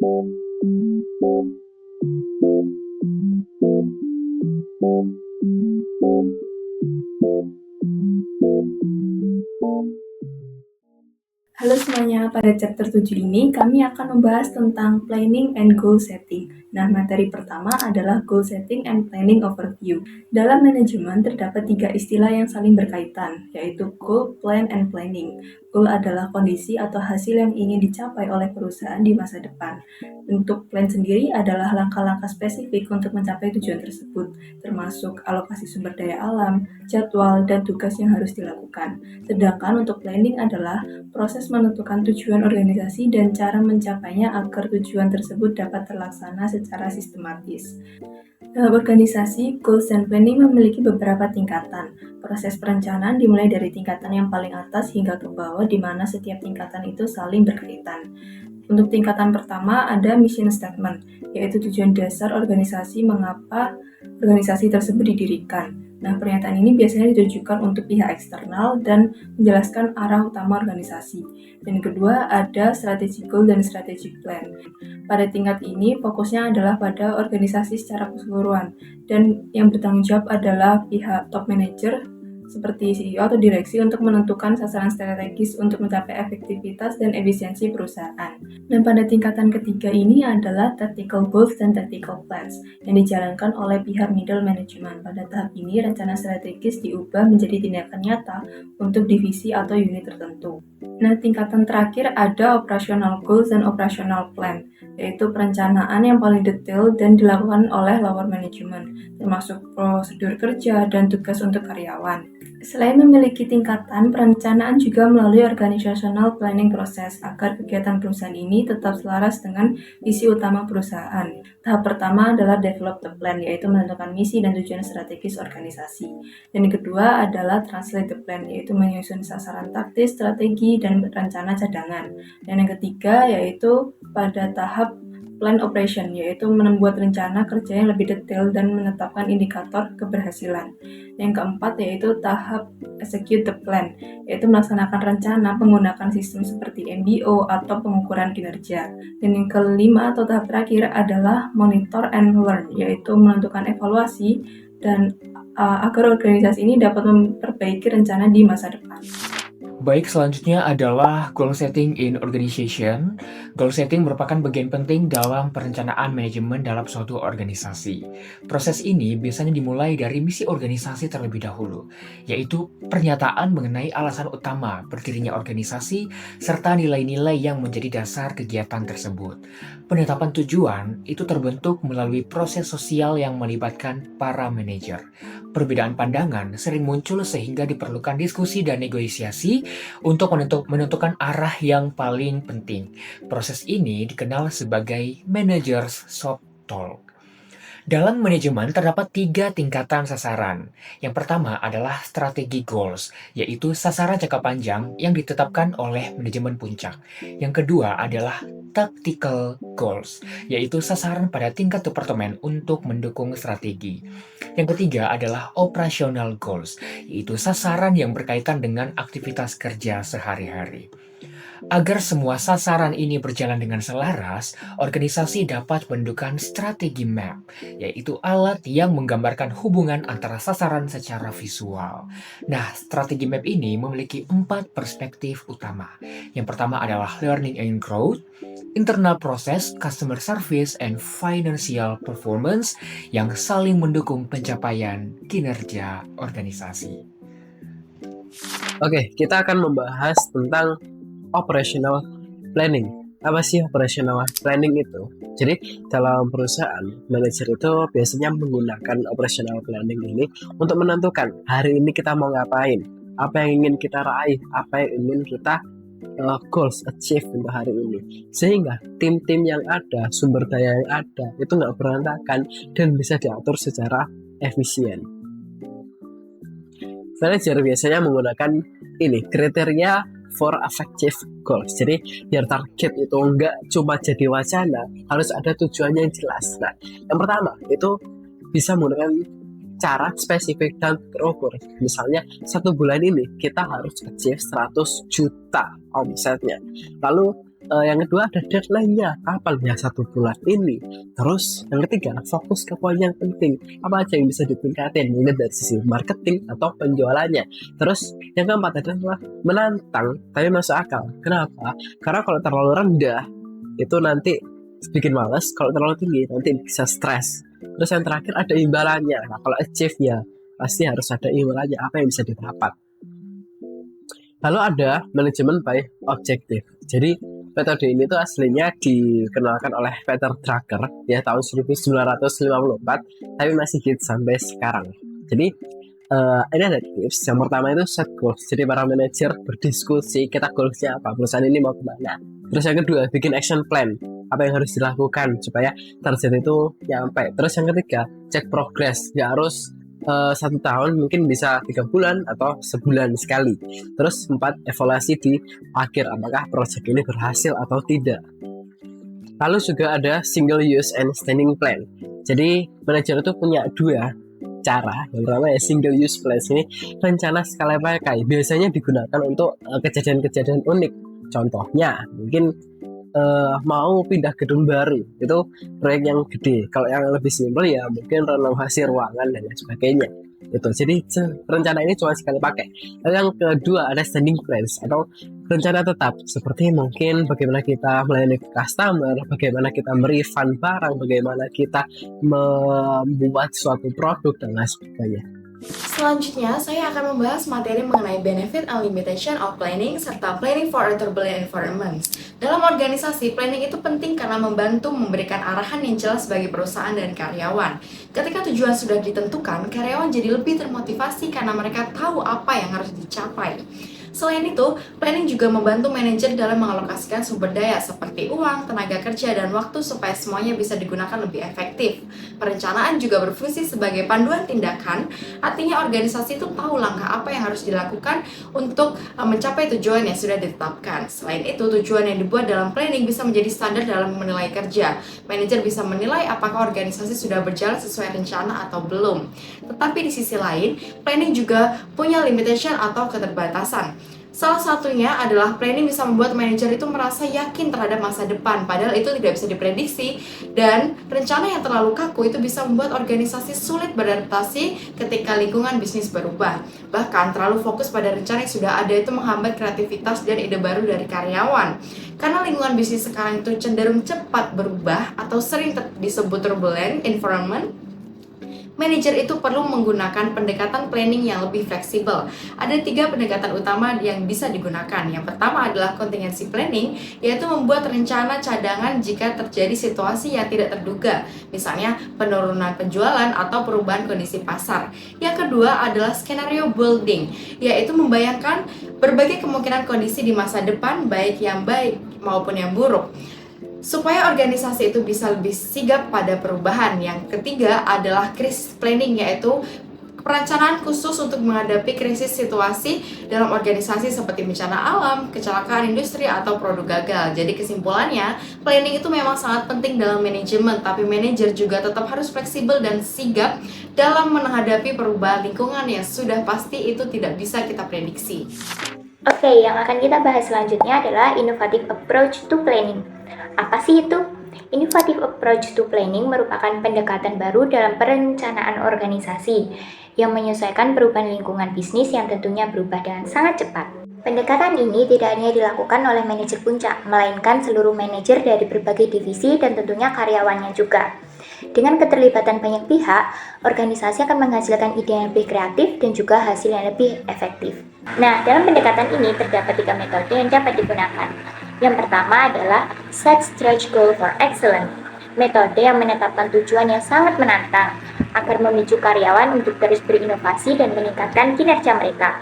Halo semuanya, pada chapter 7 ini kami akan membahas tentang planning and goal setting. Nah, materi pertama adalah goal setting and planning overview. Dalam manajemen terdapat 3 istilah yang saling berkaitan, yaitu goal, plan, and planning. Goal adalah kondisi atau hasil yang ingin dicapai oleh perusahaan di masa depan. Untuk plan sendiri adalah langkah-langkah spesifik untuk mencapai tujuan tersebut, termasuk alokasi sumber daya alam, jadwal, dan tugas yang harus dilakukan. Sedangkan untuk planning adalah proses menentukan tujuan organisasi dan cara mencapainya agar tujuan tersebut dapat terlaksana secara sistematis. Dalam organisasi, goals and planning memiliki beberapa tingkatan. Proses perencanaan dimulai dari tingkatan yang paling atas hingga ke bawah, di mana setiap tingkatan itu saling berkaitan. Untuk tingkatan pertama ada mission statement, yaitu tujuan dasar organisasi mengapa organisasi tersebut didirikan. Nah, pernyataan ini biasanya ditujukan untuk pihak eksternal dan menjelaskan arah utama organisasi. Dan kedua, ada strategic goal dan strategic plan. Pada tingkat ini, fokusnya adalah pada organisasi secara keseluruhan, dan yang bertanggung jawab adalah pihak top manager, seperti CEO atau direksi untuk menentukan sasaran strategis untuk mencapai efektivitas dan efisiensi perusahaan. Dan pada tingkatan ketiga ini adalah tactical goals dan tactical plans yang dijalankan oleh pihak middle management. Pada tahap ini, rencana strategis diubah menjadi tindakan nyata untuk divisi atau unit tertentu. Nah, tingkatan terakhir ada operational goals dan operational plan, yaitu perencanaan yang paling detail dan dilakukan oleh lower management, termasuk prosedur kerja dan tugas untuk karyawan. Selain memiliki tingkatan, perencanaan juga melalui organizational planning proses agar kegiatan perusahaan ini tetap selaras dengan visi utama perusahaan. Tahap pertama adalah develop the plan, yaitu menentukan misi dan tujuan strategis organisasi. Dan yang kedua adalah translate the plan, yaitu menyusun sasaran taktis, strategi, dan rencana cadangan. Dan yang ketiga yaitu pada tahap plan operation, yaitu membuat rencana kerja yang lebih detail dan menetapkan indikator keberhasilan. Yang keempat yaitu tahap execute the plan, yaitu melaksanakan rencana menggunakan sistem seperti MBO atau pengukuran kinerja. Dan yang kelima atau tahap terakhir adalah monitor and learn, yaitu menentukan evaluasi dan agar organisasi ini dapat memperbaiki rencana di masa depan. Baik, selanjutnya adalah goal setting in organization. Goal setting merupakan bagian penting dalam perencanaan manajemen dalam suatu organisasi. Proses ini biasanya dimulai dari misi organisasi terlebih dahulu, yaitu pernyataan mengenai alasan utama berdirinya organisasi serta nilai-nilai yang menjadi dasar kegiatan tersebut. Penetapan tujuan itu terbentuk melalui proses sosial yang melibatkan para manajer. Perbedaan pandangan sering muncul sehingga diperlukan diskusi dan negosiasi untuk menentukan arah yang paling penting. Proses ini dikenal sebagai Manager's Shop Talk. Dalam manajemen terdapat 3 tingkatan sasaran. Yang pertama adalah strategi goals, yaitu sasaran jangka panjang yang ditetapkan oleh manajemen puncak. Yang kedua adalah tactical goals, yaitu sasaran pada tingkat departemen untuk mendukung strategi. Yang ketiga adalah operational goals, yaitu sasaran yang berkaitan dengan aktivitas kerja sehari-hari. Agar semua sasaran ini berjalan dengan selaras, organisasi dapat menentukan strategi map, yaitu alat yang menggambarkan hubungan antara sasaran secara visual. Nah, strategi map ini memiliki 4 perspektif utama. Yang pertama adalah learning and growth, internal process, customer service, and financial performance yang saling mendukung pencapaian kinerja organisasi. Oke, kita akan membahas tentang operational planning. Apa sih operational planning itu? Jadi dalam perusahaan, manajer itu biasanya menggunakan operational planning ini untuk menentukan hari ini kita mau ngapain, apa yang ingin kita raih, apa yang ingin kita goals achieve untuk hari ini. Sehingga tim-tim yang ada, sumber daya yang ada itu nggak berantakan dan bisa diatur secara efisien. Manajer biasanya menggunakan ini kriteria for effective goals. Jadi biar target itu enggak cuma jadi wacana, harus ada tujuannya yang jelas. Nah, yang pertama itu bisa menggunakan cara spesifik dan terukur. Misalnya 1 bulan ini kita harus achieve 100 juta omsetnya. Lalu Yang kedua ada deadline-nya, kapan ya, 1 bulan ini. Terus yang ketiga fokus ke poin yang penting, apa aja yang bisa ditingkatin, mungkin dari sisi marketing atau penjualannya. Terus yang keempat adalah menantang tapi masuk akal. Kenapa? Karena kalau terlalu rendah itu nanti bikin males, kalau terlalu tinggi nanti bisa stres. Terus yang terakhir ada imbalannya. Nah, kalau achieve ya pasti harus ada imbalannya, apa yang bisa didapat. Lalu ada manajemen by objective. Jadi metode ini tuh aslinya dikenalkan oleh Peter Drucker ya tahun 1954, tapi masih hit sampai sekarang. Jadi ini ada tips. Yang pertama itu set goals. Jadi para manajer berdiskusi, kita goalsnya apa, perusahaan ini mau kemana. Terus yang kedua bikin action plan, apa yang harus dilakukan supaya target itu nyampe. Terus yang ketiga cek progress, ya harus 1 tahun, mungkin bisa 3 bulan atau sebulan sekali. Terus 4 evaluasi di akhir, apakah proyek ini berhasil atau tidak. Lalu juga ada single use and standing plan. Jadi manajer itu punya 2 cara. Yang pertama ya single use plan, ini rencana sekali pakai, biasanya digunakan untuk kejadian-kejadian unik. Contohnya mungkin mau pindah gedung baru, itu proyek yang gede. Kalau yang lebih simpel ya mungkin renovasi ruangan dan lain sebagainya. Itu jadi rencana ini cuma sekali pakai. Lalu yang kedua ada standing plans atau rencana tetap, seperti mungkin bagaimana kita melayani customer, bagaimana kita merefund barang, bagaimana kita membuat suatu produk dan lain sebagainya. Selanjutnya, saya akan membahas materi mengenai benefit and limitation of planning serta planning for a turbulent environment. Dalam organisasi, planning itu penting karena membantu memberikan arahan yang jelas bagi perusahaan dan karyawan. Ketika tujuan sudah ditentukan, karyawan jadi lebih termotivasi karena mereka tahu apa yang harus dicapai. Selain itu, planning juga membantu manajer dalam mengalokasikan sumber daya seperti uang, tenaga kerja, dan waktu supaya semuanya bisa digunakan lebih efektif. Perencanaan juga berfungsi sebagai panduan tindakan, artinya organisasi itu tahu langkah apa yang harus dilakukan untuk mencapai tujuan yang sudah ditetapkan. Selain itu, tujuan yang dibuat dalam planning bisa menjadi standar dalam menilai kerja. Manajer bisa menilai apakah organisasi sudah berjalan sesuai rencana atau belum. Tetapi di sisi lain, planning juga punya limitation atau keterbatasan. Salah satunya adalah planning bisa membuat manajer itu merasa yakin terhadap masa depan, padahal itu tidak bisa diprediksi, dan rencana yang terlalu kaku itu bisa membuat organisasi sulit beradaptasi ketika lingkungan bisnis berubah. Bahkan terlalu fokus pada rencana yang sudah ada itu menghambat kreativitas dan ide baru dari karyawan. Karena lingkungan bisnis sekarang itu cenderung cepat berubah atau sering disebut turbulent environment, manajer itu perlu menggunakan pendekatan planning yang lebih fleksibel. Ada 3 pendekatan utama yang bisa digunakan. Yang pertama adalah contingency planning, yaitu membuat rencana cadangan jika terjadi situasi yang tidak terduga, misalnya penurunan penjualan atau perubahan kondisi pasar. Yang kedua adalah scenario building, yaitu membayangkan berbagai kemungkinan kondisi di masa depan, baik yang baik maupun yang buruk, supaya organisasi itu bisa lebih sigap pada perubahan. Yang ketiga adalah crisis planning, yaitu perencanaan khusus untuk menghadapi krisis situasi dalam organisasi seperti bencana alam, kecelakaan industri, atau produk gagal. Jadi kesimpulannya, planning itu memang sangat penting dalam manajemen, tapi manajer juga tetap harus fleksibel dan sigap dalam menghadapi perubahan lingkungan yang sudah pasti itu tidak bisa kita prediksi. Oke, yang akan kita bahas selanjutnya adalah innovative approach to planning. Apa sih itu? Innovative approach to planning merupakan pendekatan baru dalam perencanaan organisasi yang menyesuaikan perubahan lingkungan bisnis yang tentunya berubah dengan sangat cepat. Pendekatan ini tidak hanya dilakukan oleh manajer puncak, melainkan seluruh manajer dari berbagai divisi dan tentunya karyawannya juga. Dengan keterlibatan banyak pihak, organisasi akan menghasilkan ide yang lebih kreatif dan juga hasil yang lebih efektif. Nah, dalam pendekatan ini terdapat 3 metode yang dapat digunakan. Yang pertama adalah set stretch goal for excellence, metode yang menetapkan tujuan yang sangat menantang agar memicu karyawan untuk terus berinovasi dan meningkatkan kinerja mereka.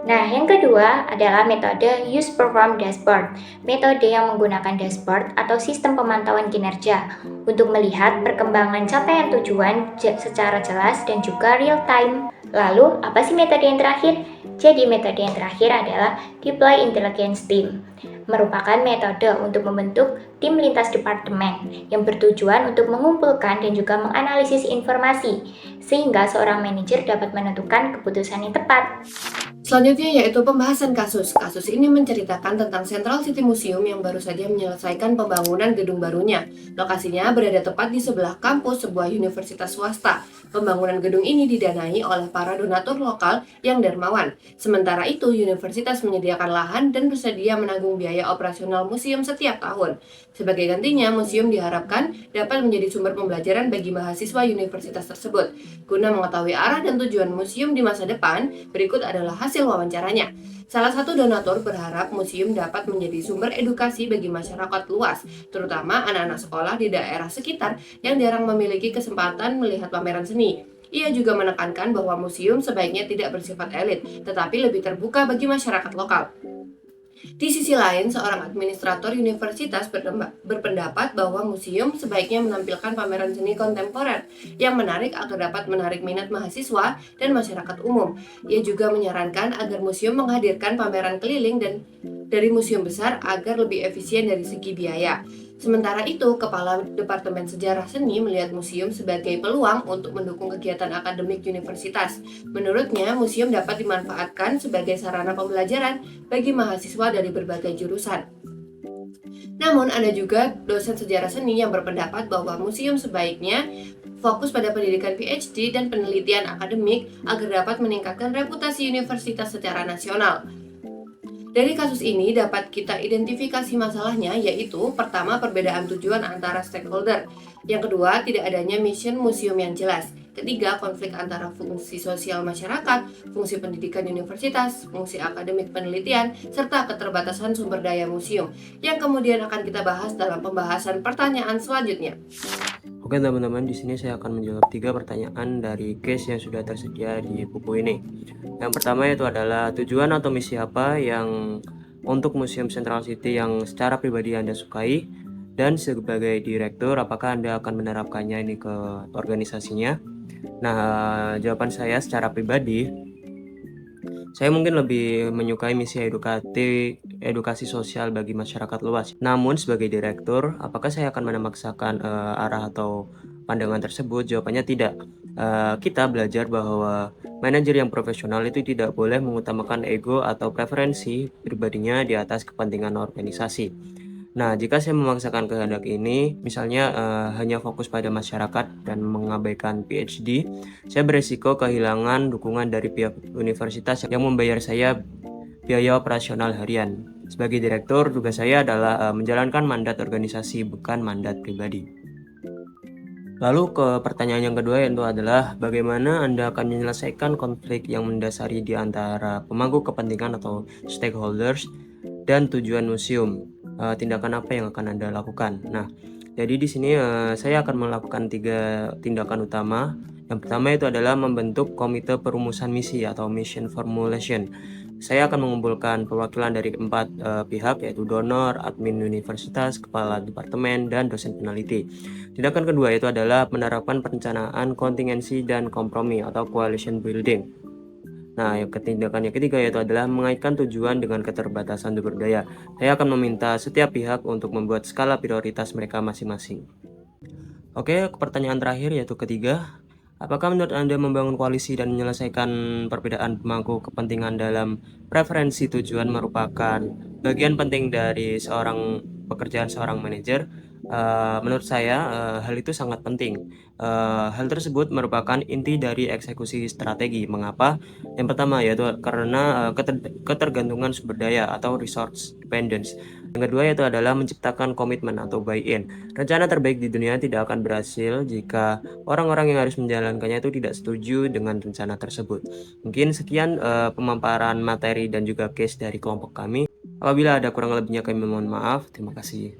Nah, yang kedua adalah metode use perform dashboard, metode yang menggunakan dashboard atau sistem pemantauan kinerja untuk melihat perkembangan capaian tujuan secara jelas dan juga real time. Lalu, apa sih metode yang terakhir? Jadi, metode yang terakhir adalah deploy intelligence team, merupakan metode untuk membentuk tim lintas departemen yang bertujuan untuk mengumpulkan dan juga menganalisis informasi sehingga seorang manajer dapat menentukan keputusan yang tepat. Selanjutnya yaitu pembahasan kasus. Kasus ini menceritakan tentang Central City Museum yang baru saja menyelesaikan pembangunan gedung barunya. Lokasinya berada tepat di sebelah kampus sebuah universitas swasta. Pembangunan gedung ini didanai oleh para donatur lokal yang dermawan. Sementara itu, universitas menyediakan lahan dan bersedia menanggung biaya operasional museum setiap tahun. Sebagai gantinya, museum diharapkan dapat menjadi sumber pembelajaran bagi mahasiswa universitas tersebut. Guna mengetahui arah dan tujuan museum di masa depan, berikut adalah hasil wawancaranya. Salah satu donatur berharap museum dapat menjadi sumber edukasi bagi masyarakat luas, terutama anak-anak sekolah di daerah sekitar yang jarang memiliki kesempatan melihat pameran seni. Ia juga menekankan bahwa museum sebaiknya tidak bersifat elit, tetapi lebih terbuka bagi masyarakat lokal. Di sisi lain, seorang administrator universitas berpendapat bahwa museum sebaiknya menampilkan pameran seni kontemporer yang menarik agar dapat menarik minat mahasiswa dan masyarakat umum. Ia juga menyarankan agar museum menghadirkan pameran keliling dan dari museum besar agar lebih efisien dari segi biaya. Sementara itu, Kepala Departemen Sejarah Seni melihat museum sebagai peluang untuk mendukung kegiatan akademik universitas. Menurutnya, museum dapat dimanfaatkan sebagai sarana pembelajaran bagi mahasiswa dari berbagai jurusan. Namun, ada juga dosen sejarah seni yang berpendapat bahwa museum sebaiknya fokus pada pendidikan PhD dan penelitian akademik agar dapat meningkatkan reputasi universitas secara nasional. Dari kasus ini dapat kita identifikasi masalahnya, yaitu pertama, perbedaan tujuan antara stakeholder. Yang kedua, tidak adanya mission museum yang jelas. Ketiga, konflik antara fungsi sosial masyarakat, fungsi pendidikan universitas, fungsi akademik penelitian, serta keterbatasan sumber daya museum, yang kemudian akan kita bahas dalam pembahasan pertanyaan selanjutnya. Oke teman-teman, di sini saya akan menjawab 3 pertanyaan dari case yang sudah tersedia di buku ini. Yang pertama itu adalah tujuan atau misi apa yang untuk Museum Central City yang secara pribadi Anda sukai, dan sebagai direktur apakah Anda akan menerapkannya ini ke organisasinya. Nah, jawaban saya secara pribadi, saya mungkin lebih menyukai misi edukasi sosial bagi masyarakat luas. Namun sebagai direktur, apakah saya akan memaksakan arah atau pandangan tersebut? Jawabannya tidak. Kita belajar bahwa manajer yang profesional itu tidak boleh mengutamakan ego atau preferensi pribadinya di atas kepentingan organisasi. Nah, jika saya memaksakan kehendak ini, misalnya hanya fokus pada masyarakat dan mengabaikan PhD, saya beresiko kehilangan dukungan dari pihak universitas yang membayar saya biaya operasional harian. Sebagai direktur, tugas saya adalah menjalankan mandat organisasi, bukan mandat pribadi. Lalu ke pertanyaan yang kedua, yaitu adalah bagaimana Anda akan menyelesaikan konflik yang mendasari di antara pemangku kepentingan atau stakeholders dan tujuan museum. Tindakan apa yang akan Anda lakukan? Nah, jadi di sini saya akan melakukan 3 tindakan utama. Yang pertama itu adalah membentuk komite perumusan misi atau mission formulation. Saya akan mengumpulkan perwakilan dari 4 pihak, yaitu donor, admin universitas, kepala departemen, dan dosen peneliti. Tindakan kedua itu adalah menerapkan perencanaan kontingensi dan kompromi atau coalition building. Nah, tindakan yang ketiga yaitu adalah mengaitkan tujuan dengan keterbatasan sumber daya. Saya akan meminta setiap pihak untuk membuat skala prioritas mereka masing-masing. Oke, pertanyaan terakhir yaitu ketiga. Apakah menurut Anda membangun koalisi dan menyelesaikan perbedaan pemangku kepentingan dalam preferensi tujuan merupakan bagian penting dari pekerjaan seorang manajer? Menurut saya hal itu sangat penting. Hal tersebut merupakan inti dari eksekusi strategi. Mengapa? Yang pertama yaitu karena ketergantungan sumber daya atau resource dependence. Yang kedua yaitu adalah menciptakan komitmen atau buy-in. Rencana terbaik di dunia tidak akan berhasil jika orang-orang yang harus menjalankannya itu tidak setuju dengan rencana tersebut. Mungkin sekian pemaparan materi dan juga case dari kelompok kami. Apabila ada kurang lebihnya kami mohon maaf. Terima kasih.